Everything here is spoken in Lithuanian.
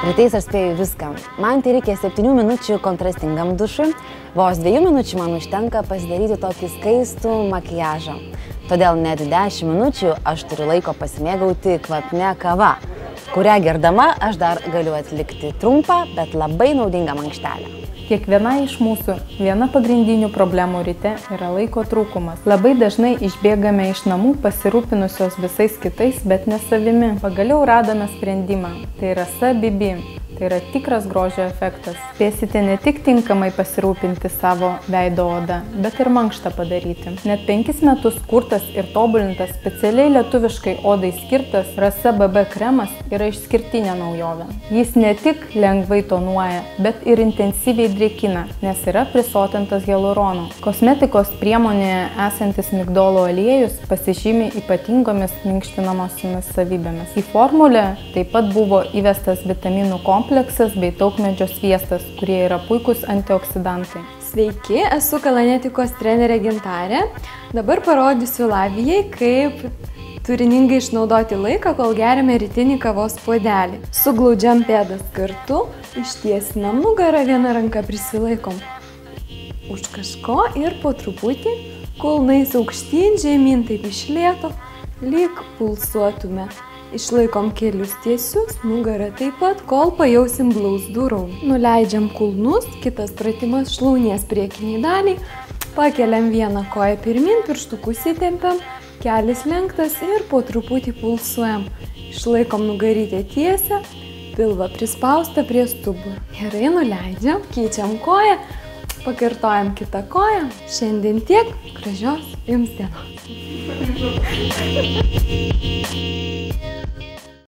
Rytais aš spėju viską. Man tai reikia 7 minučių kontrastingam dušui, vos 2 minučių man užtenka pasidaryti tokį skaistų makiažą. Todėl net 10 minučių aš turiu laiko pasimėgauti kvapnia kava, kurią gerdama aš dar galiu atlikti trumpą, bet labai naudingą mankštelę. Kiekviena iš mūsų viena pagrindinių problemų ryte yra laiko trūkumas. Labai dažnai išbėgame iš namų pasirūpinusios visais kitais, bet ne savimi. Pagaliau radome sprendimą. Tai yra SBB. Tai yra tikras grožio efektas. Spėsite ne tik tinkamai pasirūpinti savo veido odą, bet ir mankštą padaryti. Net 5 metus kurtas ir tobulintas specialiai lietuviškai odai skirtas SBB kremas yra išskirtinė naujovė. Jis ne tik lengvai tonuoja, bet ir intensyviai drėkina, nes yra prisotintas hialurono. Kosmetikos priemonėje esantis migdolo aliejus pasižymi ypatingomis minkštinamosiomis savybėmis. Į formulę taip pat buvo įvestas vitaminų kompleksas bei taukmedžio sviestas, kurie yra puikūs antioksidantai. Sveiki, esu kalanetikos trenerė Gintarė. Dabar parodysiu Lavijai, kaip turiningai išnaudoti laiką, kol geriame rytinį kavos puodelį. Suglaudžiam pėdas kartu, ištiesinam nugarą, vieną ranką prisilaikom už kažko ir po truputį kulnais aukštyn, žemyn, taip iš lėto, lyg pulsuotume. Išlaikom kelius tiesius, nugarą taip pat, kol pajausim blauzdų raumenį. Nuleidžiam kulnus, kitas pratimas šlaunies priekiniai daliai, pakeliam vieną koją pirmin, pirštukus įtempiam, kelis lenktas ir po truputį pulsuojam. Išlaikom nugarytę tiesę, pilvą prispaustą prie stuburo. Gerai, nuleidžiam, keičiam koją, pakartojam kitą koją. Šiandien tiek, gražios jums dienos.